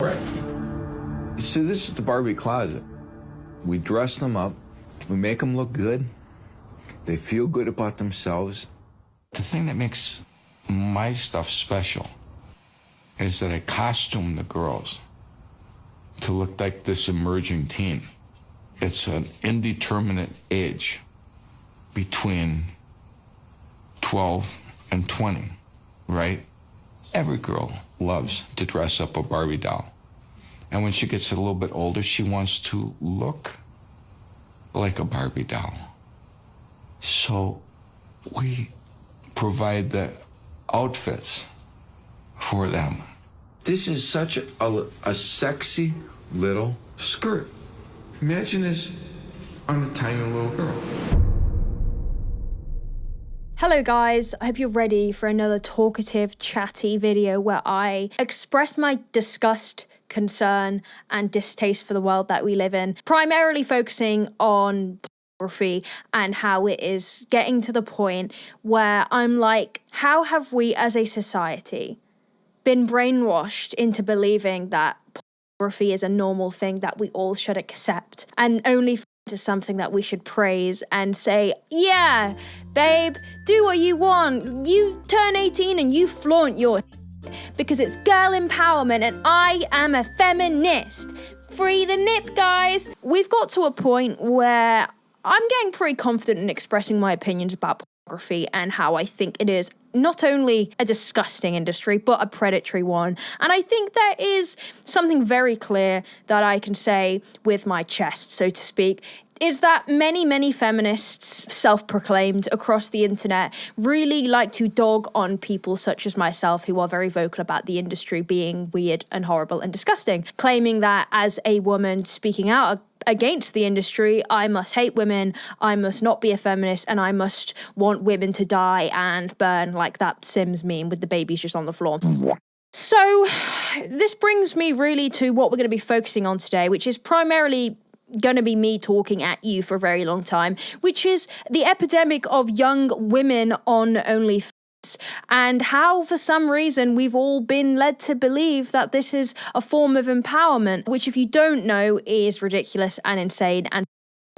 You see, this is the Barbie closet. We dress them up, we make them look good, they feel good about themselves. The thing that makes my stuff special is that I costume the girls to look like this emerging teen. It's an indeterminate age between 12 and 20, right? Every girl loves to dress up a Barbie doll. And when she gets a little bit older, she wants to look like a Barbie doll. So we provide the outfits for them. This is such a sexy little skirt. Imagine this on a tiny little girl. Hello guys, I hope you're ready for another talkative, chatty video where I express my disgust, concern, and distaste for the world that we live in, primarily focusing on pornography and how it is getting to the point where I'm like, how have we as a society been brainwashed into believing that pornography is a normal thing that we all should accept, and only to something that we should praise and say, yeah, babe, do what you want. You turn 18 and you flaunt your because it's girl empowerment and I am a feminist. Free the nip, guys. We've got to a point where I'm getting pretty confident in expressing my opinions about pornography and how I think it is not only a disgusting industry, but a predatory one. And I think there is something very clear that I can say with my chest, so to speak, is that many feminists, self-proclaimed across the internet, really like to dog on people such as myself who are very vocal about the industry being weird and horrible and disgusting, claiming that as a woman speaking out against the industry, I must hate women, I must not be a feminist, and I must want women to die and burn like that Sims meme with the babies just on the floor. So this brings me really to what we're going to be focusing on today, which is primarily going to be me talking at you for a very long time, which is the epidemic of young women on OnlyFans. And how, for some reason, we've all been led to believe that this is a form of empowerment, which, if you don't know, is ridiculous and insane and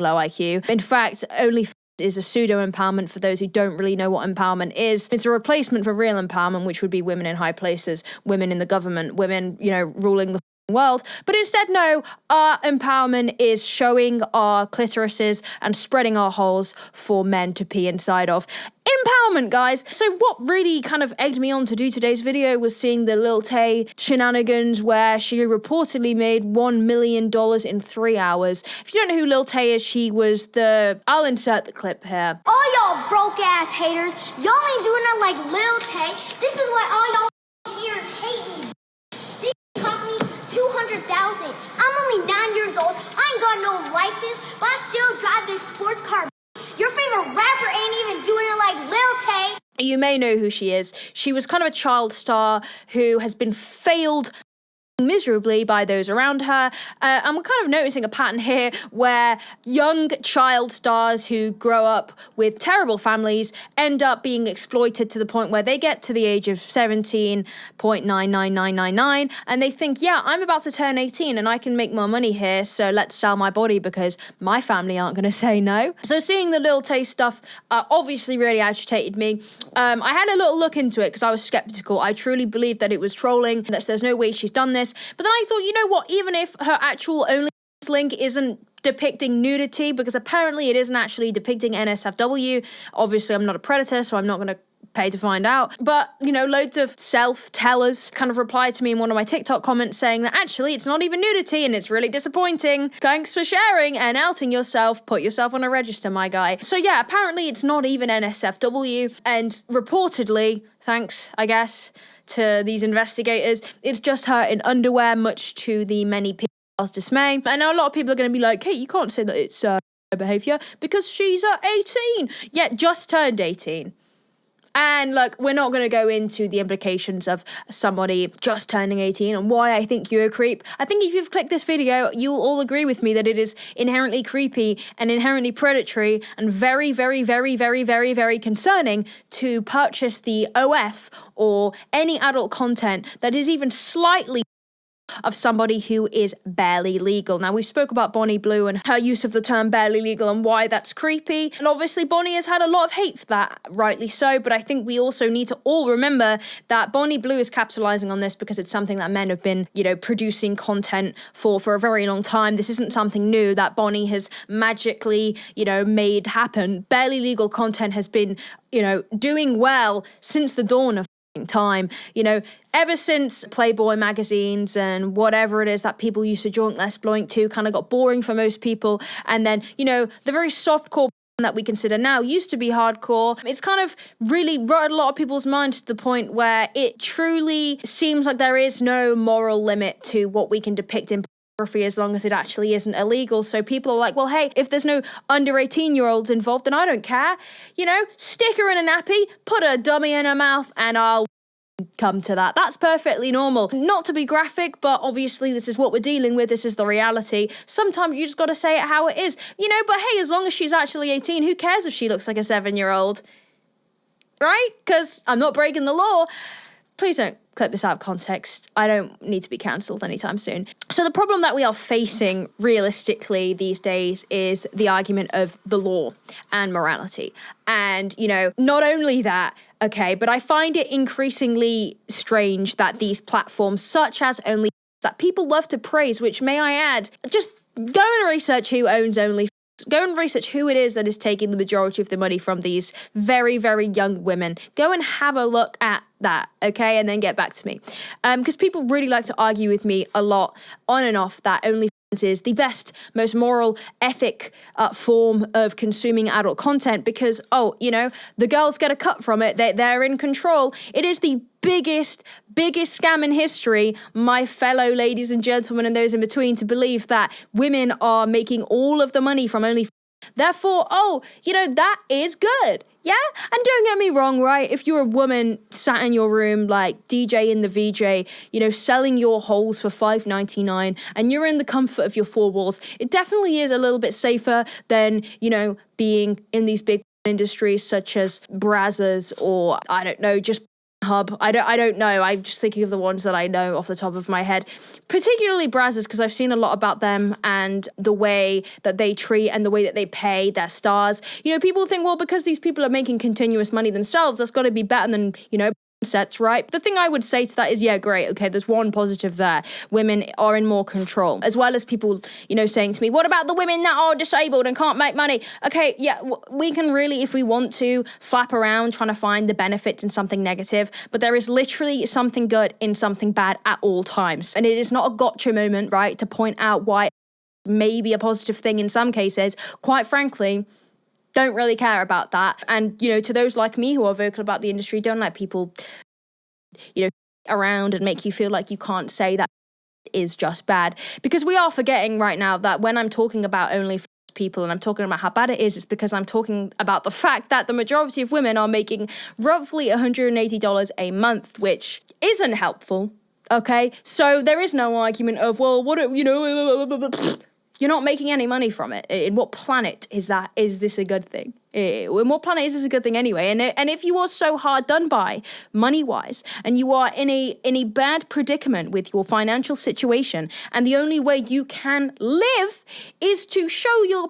low IQ. In fact, OnlyFans is a pseudo-empowerment for those who don't really know what empowerment is. It's a replacement for real empowerment, which would be women in high places, women in the government, women, ruling the world. But instead, no, our empowerment is showing our clitorises and spreading our holes for men to pee inside of. Empowerment, guys. So what really kind of egged me on to do today's video was seeing the Lil Tay shenanigans where she reportedly made $1 million in 3 hours. If you don't know who Lil Tay is, she was I'll insert the clip here. All y'all broke-ass haters, y'all ain't doing it like Lil Tay. This is why all y'all haters hate me. This cost me $200,000. I'm only 9 years old. I ain't got no license, but I still drive this sports car. Your favorite rapper ain't even doing it like Lil Tay. You may know who she is. She was kind of a child star who has been failed miserably by those around her, and we're kind of noticing a pattern here where young child stars who grow up with terrible families end up being exploited to the point where they get to the age of 17.99999 and they think, yeah, I'm about to turn 18 and I can make more money here, so let's sell my body because my family aren't going to say no. So seeing the Lil Tay stuff obviously really agitated me. I had a little look into it because I was skeptical. I truly believed that it was trolling, that there's no way she's done this. But then I thought, you know what, even if her actual OnlyFans link isn't depicting nudity, because apparently it isn't actually depicting NSFW, obviously I'm not a predator, so I'm not going to pay to find out. But, loads of self-tellers kind of replied to me in one of my TikTok comments saying that actually it's not even nudity and it's really disappointing. Thanks for sharing and outing yourself. Put yourself on a register, my guy. So yeah, apparently it's not even NSFW, and reportedly, thanks, I guess, to these investigators, it's just her in underwear, much to the many people's dismay. And now a lot of people are going to be like, hey, you can't say that it's behaviour because she's 18, yet just turned 18. And look, we're not going to go into the implications of somebody just turning 18 and why I think you're a creep. I think if you've clicked this video, you'll all agree with me that it is inherently creepy and inherently predatory and very, very, very, very, very, very concerning to purchase the OF or any adult content that is even slightly of somebody who is barely legal. Now, we spoke about Bonnie Blue and her use of the term barely legal and why that's creepy. And obviously, Bonnie has had a lot of hate for that, rightly so. But I think we also need to all remember that Bonnie Blue is capitalizing on this because it's something that men have been, producing content for a very long time. This isn't something new that Bonnie has magically, made happen. Barely legal content has been, doing well since the dawn of time, ever since Playboy magazines and whatever it is that people used to joint exploit to kind of got boring for most people. And then, the very softcore that we consider now used to be hardcore. It's kind of really rotted a lot of people's minds to the point where it truly seems like there is no moral limit to what we can depict in pornography as long as it actually isn't illegal. So people are like, well, hey, if there's no under 18-year-olds involved, then I don't care. Stick her in a nappy, put a dummy in her mouth, and I'll come to that. That's perfectly normal. Not to be graphic, but obviously this is what we're dealing with. This is the reality. Sometimes you just got to say it how it is. But hey, as long as she's actually 18, who cares if she looks like a 7-year-old? Right? Because I'm not breaking the law. Please don't clip this out of context. I don't need to be cancelled anytime soon. So the problem that we are facing realistically these days is the argument of the law and morality. And, not only that, okay, but I find it increasingly strange that these platforms such as OnlyFans that people love to praise, which may I add, just go and research who owns OnlyFans. Go and research who it is that is taking the majority of the money from these very, very young women. Go and have a look at that, okay? And then get back to me. Because people really like to argue with me a lot on and off that OnlyFans is the best, most moral, ethic form of consuming adult content because, the girls get a cut from it. They're in control. It is the biggest scam in history, my fellow ladies and gentlemen and those in between, to believe that women are making all of the money from OnlyFans. Therefore, that is good. Yeah? And don't get me wrong, right? If you're a woman sat in your room, like DJ in the VJ, selling your holes for $5.99 and you're in the comfort of your four walls, it definitely is a little bit safer than, being in these big industries such as Brazzers or, I don't know, just Hub. I don't know. I'm just thinking of the ones that I know off the top of my head. Particularly Brazzers, because I've seen a lot about them and the way that they treat and the way that they pay their stars. People think, well, because these people are making continuous money themselves, that's got to be better than, sets, right? The thing I would say to that is, yeah, great. Okay, there's one positive there. Women are in more control, as well as people, saying to me, what about the women that are disabled and can't make money? Okay, yeah, we can really, if we want to, flap around trying to find the benefits in something negative, but there is literally something good in something bad at all times. And it is not a gotcha moment, right, to point out why maybe a positive thing in some cases. Quite frankly, don't really care about that. And, to those like me who are vocal about the industry, don't let people, around and make you feel like you can't say that is just bad. Because we are forgetting right now that when I'm talking about OnlyFans people and I'm talking about how bad it is, it's because I'm talking about the fact that the majority of women are making roughly $180 a month, which isn't helpful. Okay? So there is no argument of, well, you're not making any money from it. In what planet is this a good thing? In what planet is this a good thing anyway? And if you are so hard done by, money-wise, and you are in a bad predicament with your financial situation, and the only way you can live is to show your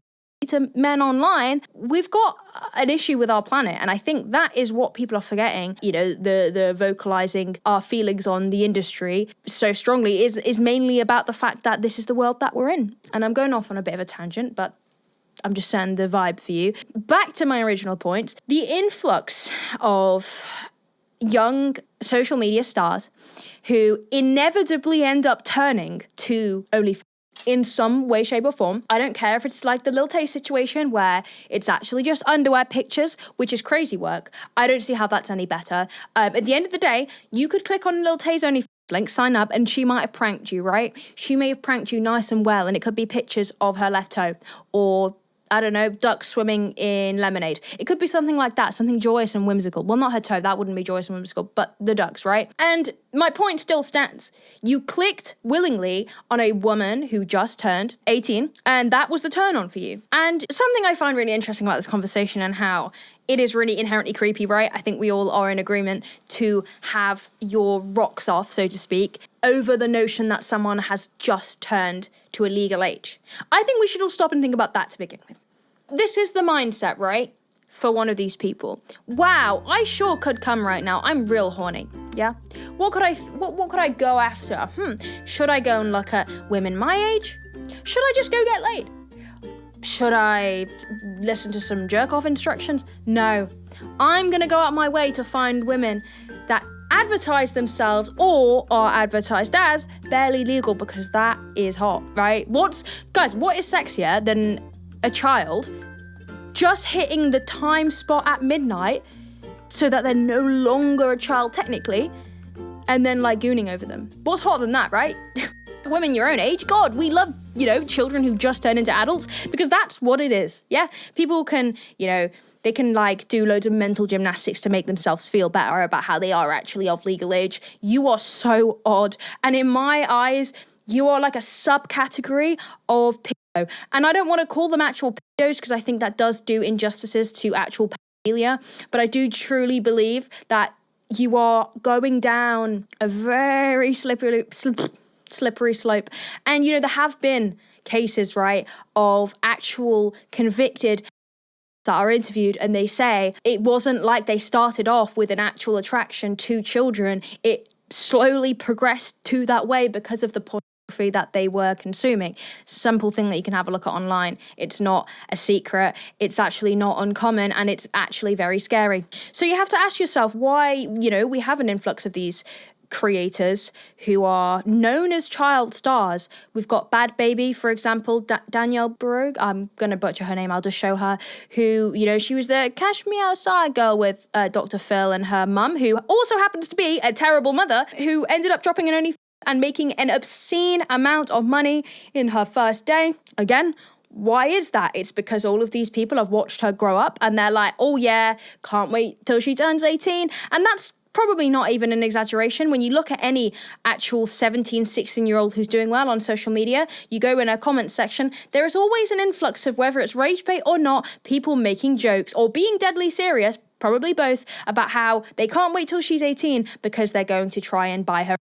to men online, we've got an issue with our planet. And I think that is what people are forgetting. The vocalizing our feelings on the industry so strongly is mainly about the fact that this is the world that we're in. And I'm going off on a bit of a tangent, but I'm just setting the vibe for you. Back to my original point, the influx of young social media stars who inevitably end up turning to OnlyFans in some way, shape or form. I don't care if it's like the Lil Tay situation where it's actually just underwear pictures, which is crazy work. I don't see how that's any better. At the end of the day, you could click on Lil Tay's OnlyFans link, sign up, and she might have pranked you, right? She may have pranked you nice and well, and it could be pictures of her left toe or I don't know, ducks swimming in lemonade. It could be something like that, something joyous and whimsical. Well, not her toe, that wouldn't be joyous and whimsical, but the ducks, right? And my point still stands. You clicked willingly on a woman who just turned 18, and that was the turn on for you. And something I find really interesting about this conversation and how it is really inherently creepy, right? I think we all are in agreement to have your rocks off, so to speak, over the notion that someone has just turned to a legal age. I think we should all stop and think about that to begin with. This is the mindset, right? For one of these people. Wow, I sure could come right now. I'm real horny. Yeah? What could I go after? Should I go and look at women my age? Should I just go get laid? Should I listen to some jerk-off instructions? No. I'm going to go out my way to find women that advertise themselves or are advertised as barely legal, because that is hot, right? What is sexier than a child just hitting the time spot at midnight so that they're no longer a child technically, and then like gooning over them? What's hotter than that, right? Women your own age, God, we love, children who just turn into adults, because that's what it is, yeah? People can, they can like do loads of mental gymnastics to make themselves feel better about how they are actually of legal age. You are so odd. And in my eyes, you are like a subcategory of pedo. And I don't want to call them actual pedos, because I think that does do injustices to actual pedophilia. But I do truly believe that you are going down a very slippery slope. And, there have been cases, right, of actual convicted that are interviewed, and they say it wasn't like they started off with an actual attraction to children. It slowly progressed to that way because of the pornography that they were consuming. Simple thing that you can have a look at online. It's not a secret. It's actually not uncommon, and it's actually very scary. So you have to ask yourself why, we have an influx of these creators who are known as child stars. We've got Bad Baby, for example, Danielle Baroque. I'm going to butcher her name. I'll just show her. Who, she was the Cash Me Outside girl with Dr. Phil and her mum, who also happens to be a terrible mother, who ended up dropping an OnlyFans and making an obscene amount of money in her first day. Again, why is that? It's because all of these people have watched her grow up, and they're like, oh yeah, can't wait till she turns 18. And that's probably not even an exaggeration. When you look at any actual 17, 16-year-old who's doing well on social media, you go in a comment section, there is always an influx of, whether it's rage bait or not, people making jokes or being deadly serious, probably both, about how they can't wait till she's 18 because they're going to try and buy her,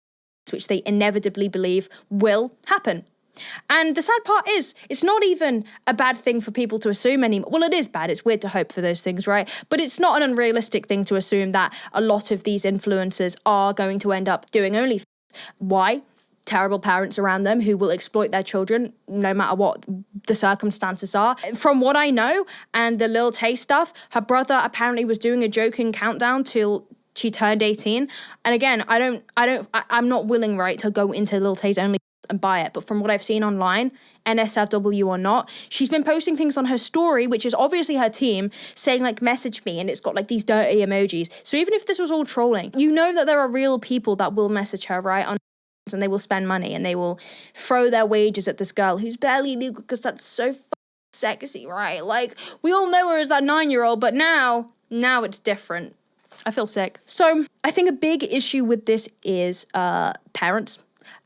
which they inevitably believe will happen. And the sad part is, it's not even a bad thing for people to assume anymore. Well, it is bad. It's weird to hope for those things, right? But it's not an unrealistic thing to assume that a lot of these influencers are going to end up doing OnlyFans. Why? Terrible parents around them who will exploit their children no matter what the circumstances are. From what I know, and the Lil Tay stuff, her brother apparently was doing a joking countdown till she turned 18. And again, I'm not willing, right, to go into Lil Tay's OnlyFans and buy it, but from what I've seen online, NSFW or not, she's been posting things on her story, which is obviously her team, saying like, message me, and it's got like these dirty emojis. So even if this was all trolling, that there are real people that will message her, right, on, and they will spend money and they will throw their wages at this girl who's barely legal because that's so sexy, right? Like, we all know her as that 9-year-old, but now it's different. I feel sick. So I think a big issue with this is parents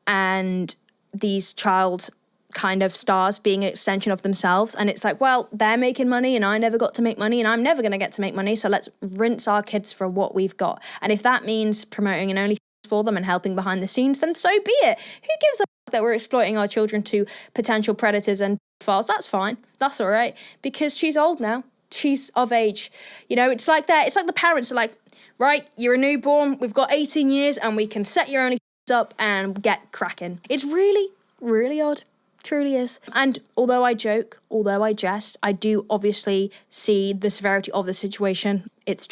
and these child kind of stars being an extension of themselves. And it's like, well, they're making money and I never got to make money and I'm never going to get to make money. So let's rinse our kids for what we've got. And if that means promoting an OnlyFans for them and helping behind the scenes, then so be it. Who gives a fuck that we're exploiting our children to potential predators and pedophiles? That's fine. That's all right. Because she's old now. She's of age. It's like the parents are like, right, you're a newborn. We've got 18 years and we can set your OnlyFans up and get cracking. It's really, really odd. Truly is. And although I joke, although I jest, I do obviously see the severity of the situation. It's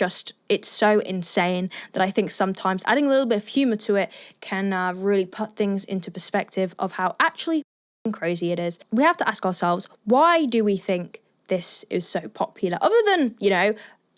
so insane that I think sometimes adding a little bit of humor to it can really put things into perspective of how actually crazy it is. We have to ask ourselves, why do we think this is so popular? Other than,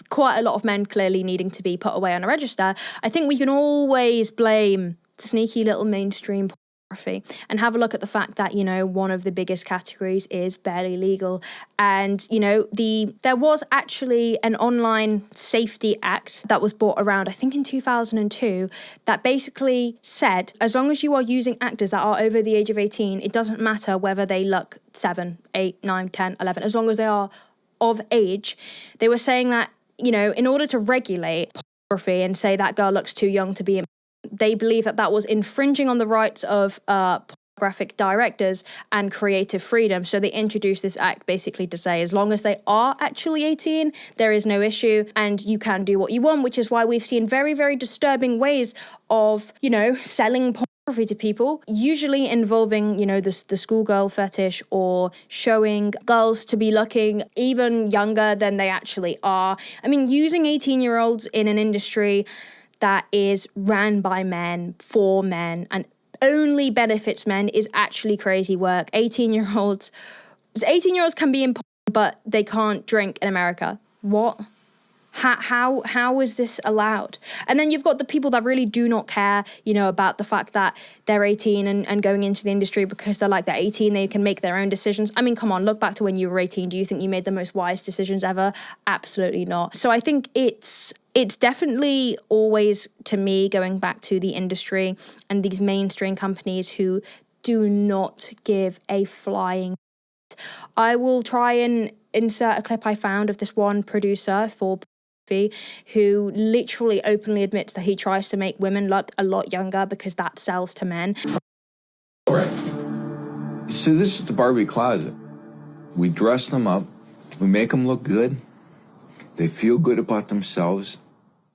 quite a lot of men clearly needing to be put away on a register, I think we can always blame sneaky little mainstream pornography and have a look at the fact that, one of the biggest categories is barely legal. And, there was actually an online safety act that was brought around, I think in 2002, that basically said, as long as you are using actors that are over the age of 18, it doesn't matter whether they look 7, 8, 9, 10, 11, as long as they are of age. They were saying that you know, in order to regulate pornography and say that girl looks too young to be in, they believe that that was infringing on the rights of graphic directors and creative freedom. So they introduced this act basically to say, as long as they are actually 18, there is no issue and you can do what you want, which is why we've seen very, very disturbing ways of, you know, selling pornography to people, usually involving, you know, the schoolgirl fetish or showing girls to be looking even younger than they actually are. I mean, using 18-year-olds in an industry that is ran by men, for men, and only benefits men is actually crazy work. 18-year-olds can be in porn, but they can't drink in America. What? How is this allowed? And then you've got the people that really do not care, you know, about the fact that they're 18 and going into the industry because they're 18, they can make their own decisions. I mean, come on, look back to when you were 18. Do you think you made the most wise decisions ever? Absolutely not. So I think it's definitely always, to me, going back to the industry and these mainstream companies who do not give a flying. I will try and insert a clip I found of this one producer for who literally openly admits that he tries to make women look a lot younger because that sells to men. Right. So this is the Barbie closet. We dress them up. We make them look good. They feel good about themselves.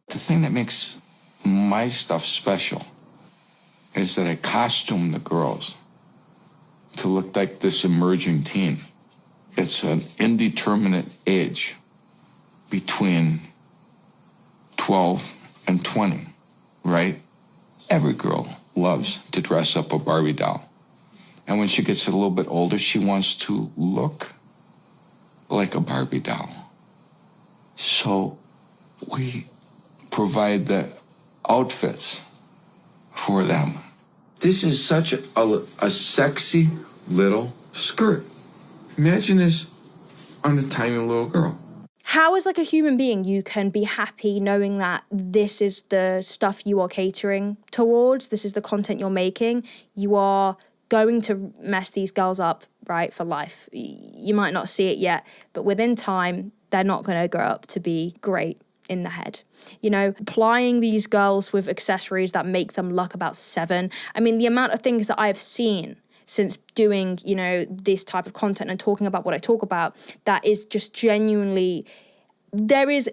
The thing that makes my stuff special is that I costume the girls to look like this emerging teen. It's an indeterminate age between 12 and 20, right? Every girl loves to dress up a Barbie doll. And when she gets a little bit older, she wants to look like a Barbie doll. So we provide the outfits for them. This is such a sexy little skirt. Imagine this on the tiny little girl. How, as a human being, you can be happy knowing that this is the stuff you are catering towards, this is the content you're making. You are going to mess these girls up, right, for life. You might not see it yet, but within time, they're not going to grow up to be great in the head. You know, plying these girls with accessories that make them look about 7. I mean, the amount of things that I've seen since doing, you know, this type of content and talking about what I talk about, that is just genuinely, there is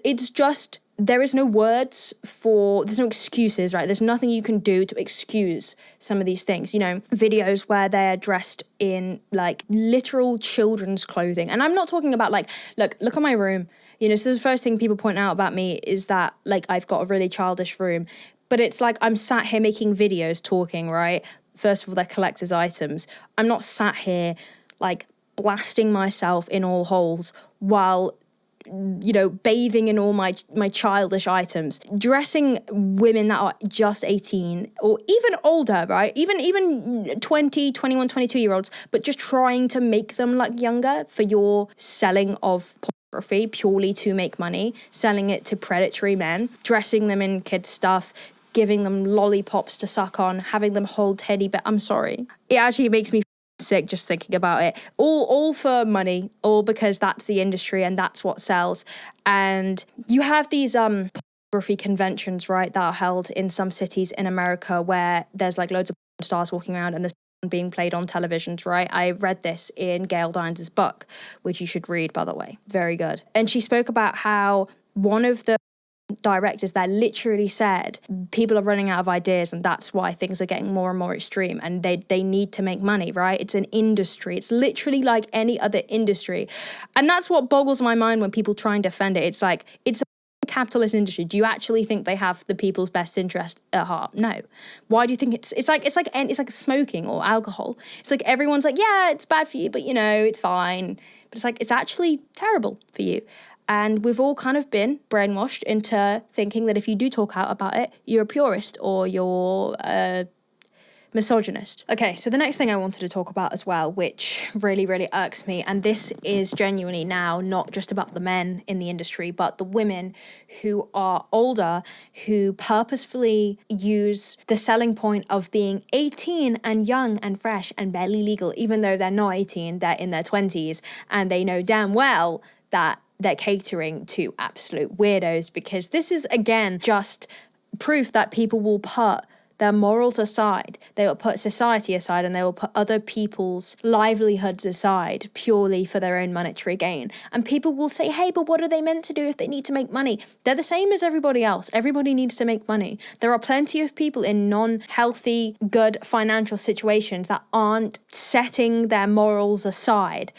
no words for, there's no excuses, right? There's nothing you can do to excuse some of these things. You know, videos where they're dressed in literal children's clothing. And I'm not talking about look at my room. You know, so the first thing people point out about me is that I've got a really childish room. But it's I'm sat here making videos talking, right? First of all, they're collector's items. I'm not sat here blasting myself in all holes while, you know, bathing in all my childish items. Dressing women that are just 18 or even older, right? Even 20, 21, 22-year-olds, but just trying to make them look younger for your selling of pornography purely to make money, selling it to predatory men, dressing them in kids' stuff, giving them lollipops to suck on, having them hold teddy bears. I'm sorry. It actually makes me sick just thinking about it. All for money, all because that's the industry and that's what sells. And you have these pornography conventions, right, that are held in some cities in America where there's loads of stars walking around and there's being played on televisions, right? I read this in Gail Dines' book, which you should read, by the way. Very good. And she spoke about how one of the directors that literally said people are running out of ideas and that's why things are getting more and more extreme and they need to make money, right? It's an industry. It's literally like any other industry. And that's what boggles my mind when people try and defend it. It's it's a capitalist industry. Do you actually think they have the people's best interest at heart? No. Why do you think it's like smoking or alcohol? It's everyone's yeah, it's bad for you, but you know, it's fine. But it's actually terrible for you. And we've all kind of been brainwashed into thinking that if you do talk out about it, you're a purist or you're a misogynist. Okay, so the next thing I wanted to talk about as well, which really, really irks me, and this is genuinely now not just about the men in the industry, but the women who are older, who purposefully use the selling point of being 18 and young and fresh and barely legal, even though they're not 18, they're in their 20s, and they know damn well that they're catering to absolute weirdos, because this is, again, just proof that people will put their morals aside, they will put society aside, and they will put other people's livelihoods aside purely for their own monetary gain. And people will say, hey, but what are they meant to do if they need to make money? They're the same as everybody else. Everybody needs to make money. There are plenty of people in non-healthy, good financial situations that aren't setting their morals aside,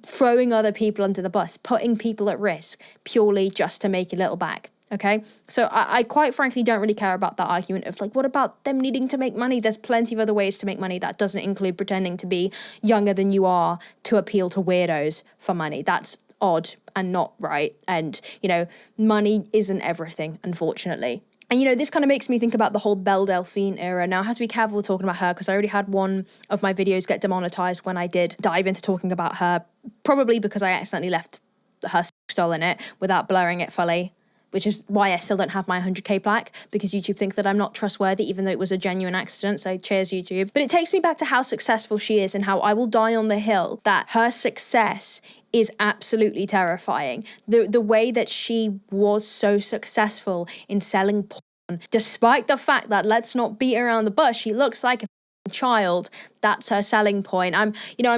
throwing other people under the bus, putting people at risk purely just to make a little bag. Okay, so I quite frankly don't really care about that argument of like, what about them needing to make money? There's plenty of other ways to make money that doesn't include pretending to be younger than you are to appeal to weirdos for money. That's odd and not right. And, you know, money isn't everything, unfortunately. And, you know, this kind of makes me think about the whole Belle Delphine era. Now, I have to be careful talking about her because I already had one of my videos get demonetized when I did dive into talking about her, probably because I accidentally left her doll in it without blurring it fully, which is why I still don't have my 100k plaque, because YouTube thinks that I'm not trustworthy, even though it was a genuine accident. So cheers, YouTube. But it takes me back to how successful she is and how I will die on the hill that her success is absolutely terrifying. The way that she was so successful in selling porn, despite the fact that, let's not beat around the bush, she looks like a child. That's her selling point. I'm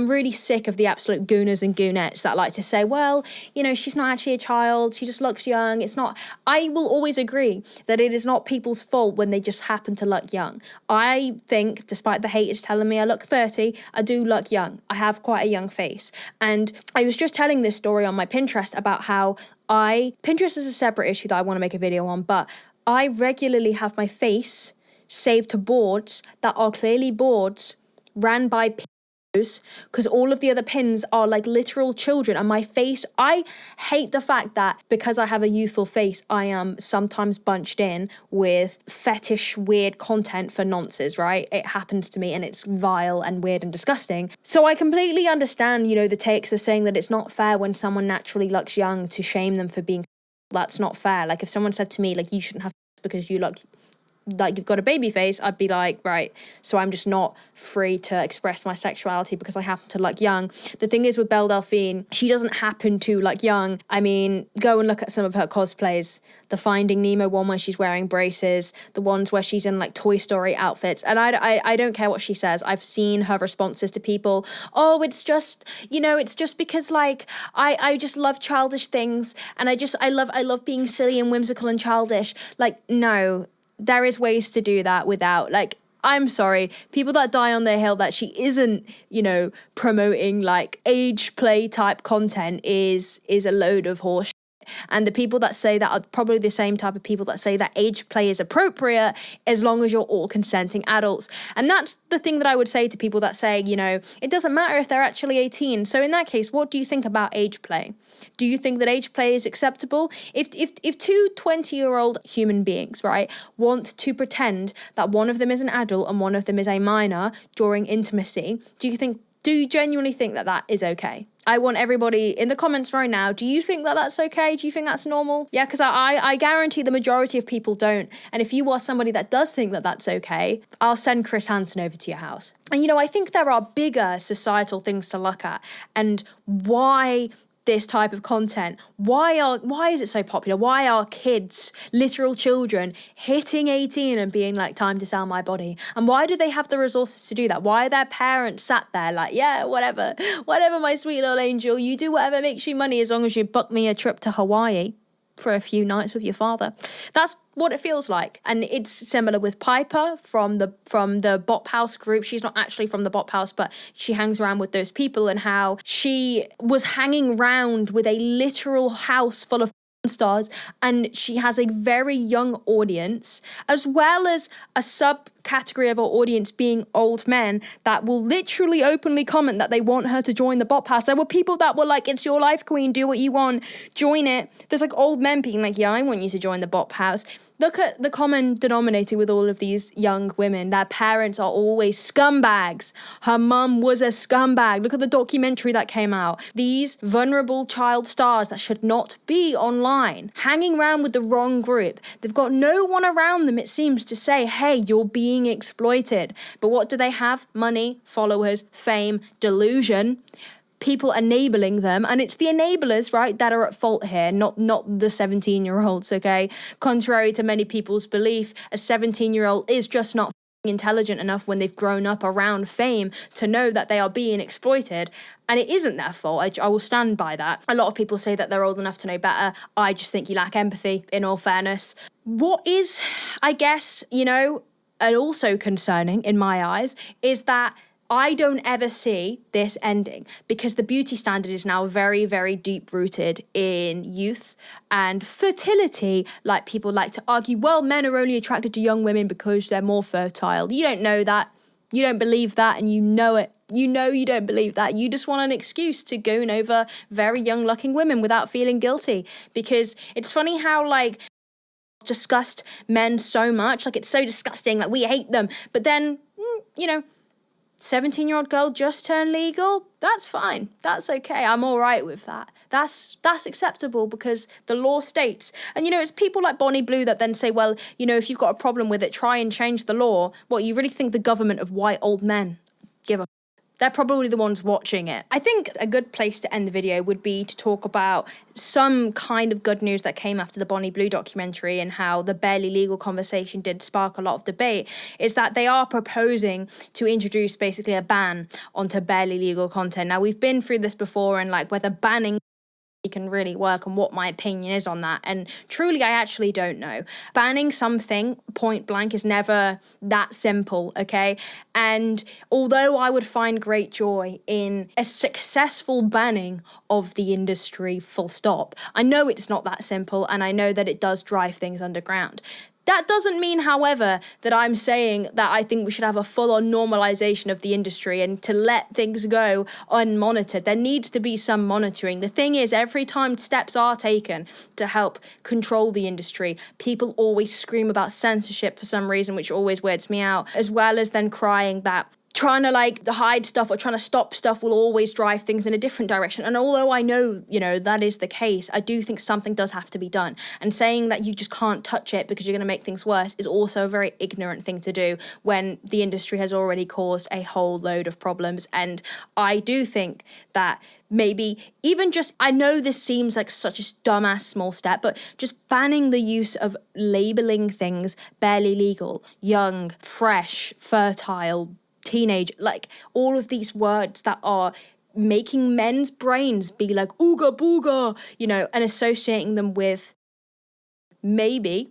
really sick of the absolute gooners and goonettes that like to say, well, you know, she's not actually a child, she just looks young. It's not. I will always agree that it is not people's fault when they just happen to look young. I think, despite the haters telling me I look 30, I do look young. I have quite a young face. And I was just telling this story on my Pinterest about how Pinterest is a separate issue that I want to make a video on, but I regularly have my face saved to boards that are clearly boards ran by pedos, because all of the other pins are like literal children, and my face, I hate the fact that because I have a youthful face, I am sometimes bunched in with fetish weird content for nonces, right? It happens to me and it's vile and weird and disgusting. So I completely understand, you know, the takes of saying that it's not fair when someone naturally looks young to shame them for being. That's not fair. Like if someone said to me, like, you shouldn't have because you look like you've got a baby face, I'd be like, right, so I'm just not free to express my sexuality because I happen to look young. The thing is with Belle Delphine, she doesn't happen to look young. I mean, go and look at some of her cosplays. The Finding Nemo one where she's wearing braces, the ones where she's in like Toy Story outfits. And I don't care what she says. I've seen her responses to people. Oh, it's just, you know, it's just because like I just love childish things, and I love being silly and whimsical and childish. Like, no. There is ways to do that without, like, I'm sorry, people that die on their hill that she isn't, you know, promoting like age play type content is a load of horse. And the people that say that are probably the same type of people that say that age play is appropriate as long as you're all consenting adults. And that's the thing that I would say to people that say, you know, it doesn't matter if they're actually 18. So in that case, what do you think about age play? Do you think that age play is acceptable? If two 20-year-old human beings, right, want to pretend that one of them is an adult and one of them is a minor during intimacy, do you genuinely think that that is okay? I want everybody in the comments right now, do you think that that's okay? Do you think that's normal? Yeah, because I guarantee the majority of people don't. And if you are somebody that does think that that's okay, I'll send Chris Hansen over to your house. And, you know, I think there are bigger societal things to look at, and why this type of content, why is it so popular? Why are kids, literal children, hitting 18 and being like, time to sell my body? And why do they have the resources to do that? Why are their parents sat there like, yeah, whatever, my sweet little angel, you do whatever makes you money as long as you book me a trip to Hawaii for a few nights with your father. That's what it feels like. And it's similar with Piper from the Bop House group. She's not actually from the Bop House, but she hangs around with those people, and how she was hanging around with a literal house full of stars, and she has a very young audience, as well as a subcategory of her audience being old men that will literally openly comment that they want her to join the Bop House. There were people that were like, it's your life, queen, do what you want, join it. There's like old men being like, yeah, I want you to join the Bop House. Look at the common denominator with all of these young women. Their parents are always scumbags. Her mum was a scumbag. Look at the documentary that came out. These vulnerable child stars that should not be online, hanging around with the wrong group. They've got no one around them, it seems, to say, hey, you're being exploited. But what do they have? Money, followers, fame, delusion. people enabling them, and it's the enablers, right, that are at fault here, not the 17-year-olds, okay? Contrary to many people's belief, a 17-year-old is just not intelligent enough when they've grown up around fame to know that they are being exploited, and it isn't their fault. I will stand by that. A lot of people say that they're old enough to know better. I just think you lack empathy, in all fairness. What is, I guess, and also concerning in my eyes is that I don't ever see this ending, because the beauty standard is now very, very deep-rooted in youth and fertility. Like, people like to argue, well, men are only attracted to young women because they're more fertile. You don't know that. You don't believe that, and you know it. You know you don't believe that. You just want an excuse to goon over very young-looking women without feeling guilty. Because it's funny how, like, disgust men so much. Like, it's so disgusting. Like, we hate them. But then, 17-year-old girl just turned legal, that's fine. That's okay. I'm all right with that. That's acceptable because the law states. And, it's people like Bonnie Blue that then say, well, if you've got a problem with it, try and change the law. What, you really think the government of white old men give a They're probably the ones watching it. I think a good place to end the video would be to talk about some kind of good news that came after the Bonnie Blue documentary, and how the barely legal conversation did spark a lot of debate, is that they are proposing to introduce basically a ban onto barely legal content. Now, we've been through this before, and like whether banning can really work and what my opinion is on that, and truly I actually don't know. Banning something point blank is never that simple, okay? And although I would find great joy in a successful banning of the industry full stop, I know it's not that simple, and I know that it does drive things underground. That doesn't mean, however, that I'm saying that I think we should have a full-on normalization of the industry and to let things go unmonitored. There needs to be some monitoring. The thing is, every time steps are taken to help control the industry, people always scream about censorship for some reason, which always weirds me out, as well as then crying that trying to hide stuff or trying to stop stuff will always drive things in a different direction. And although I know, that is the case, I do think something does have to be done. And saying that you just can't touch it because you're going to make things worse is also a very ignorant thing to do when the industry has already caused a whole load of problems. And I do think that maybe even just, I know this seems like such a dumbass small step, but just banning the use of labeling things barely legal, young, fresh, fertile, teenage, like all of these words that are making men's brains be like ooga booga, and associating them with maybe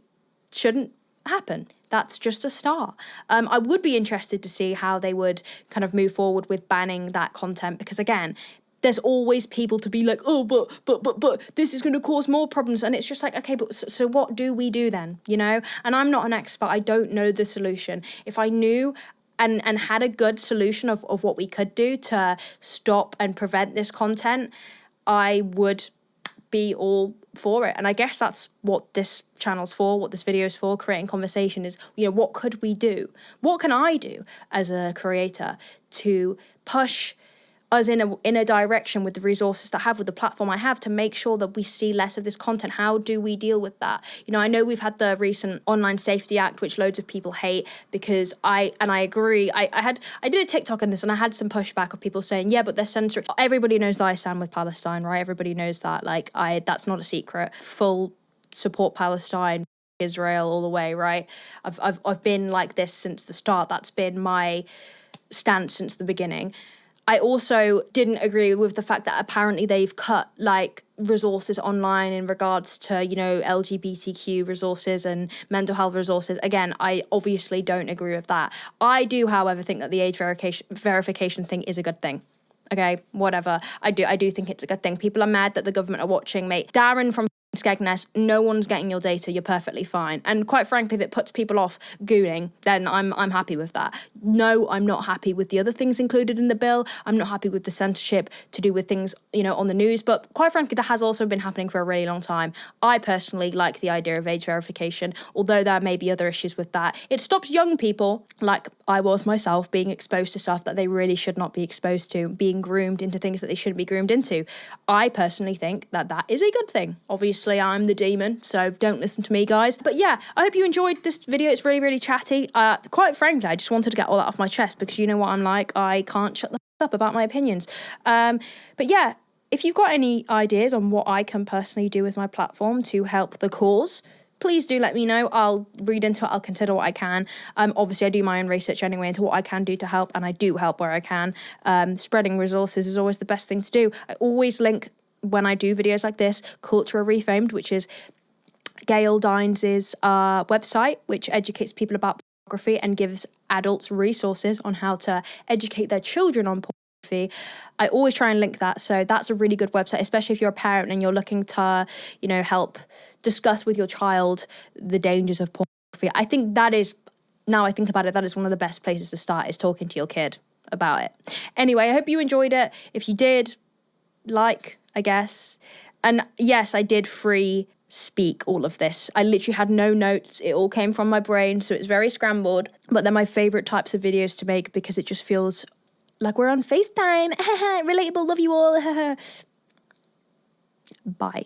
shouldn't happen. That's just a start. I would be interested to see how they would kind of move forward with banning that content, because again, there's always people to be like, oh, but this is going to cause more problems. And it's just like, okay, but so what do we do then, And I'm not an expert. I don't know the solution. If I knew and had a good solution of what we could do to stop and prevent this content, I would be all for it. And I guess that's what this channel's for, what this video is for, creating conversation is, what could we do? What can I do as a creator to push us in a direction with the resources that I have, with the platform I have, to make sure that we see less of this content? How do we deal with that? I know we've had the recent Online Safety Act, which loads of people hate, because I agree. I did a TikTok on this, and I had some pushback of people saying, yeah, but they're censoring. Everybody knows that I stand with Palestine, right? Everybody knows that. That's not a secret. Full support Palestine, Israel all the way, right? I've been like this since the start. That's been my stance since the beginning. I also didn't agree with the fact that apparently they've cut resources online in regards to, LGBTQ resources and mental health resources. Again, I obviously don't agree with that. I do, however, think that the age verification thing is a good thing. Okay, whatever. I do think it's a good thing. People are mad that the government are watching, mate. Darren from Skegness, no one's getting your data, you're perfectly fine. And quite frankly, if it puts people off gooning, then I'm happy with that. No, I'm not happy with the other things included in the bill. I'm not happy with the censorship to do with things, on the news. But quite frankly, that has also been happening for a really long time. I personally like the idea of age verification, although there may be other issues with that. It stops young people, like I was myself, being exposed to stuff that they really should not be exposed to, being groomed into things that they shouldn't be groomed into. I personally think that is a good thing. Obviously, obviously I'm the demon, so don't listen to me, guys. But yeah, I hope you enjoyed this video. It's really, really chatty. Quite frankly, I just wanted to get all that off my chest because you know what I'm like. I can't shut the up about my opinions. But yeah, if you've got any ideas on what I can personally do with my platform to help the cause, please do let me know. I'll read into it. I'll consider what I can. Obviously, I do my own research anyway into what I can do to help, and I do help where I can. Spreading resources is always the best thing to do. I always link, when I do videos like this, Culture Refamed, which is Gail Dines' website, which educates people about pornography and gives adults resources on how to educate their children on pornography. I always try and link that, so that's a really good website, especially if you're a parent and you're looking to, help discuss with your child the dangers of pornography. I think that is, now I think about it, that is one of the best places to start, is talking to your kid about it. Anyway, I hope you enjoyed it. If you did, I guess. And yes, I did free speak all of this. I literally had no notes. It all came from my brain, so it's very scrambled. But they're my favorite types of videos to make because it just feels like we're on FaceTime. Relatable. Love you all. Bye.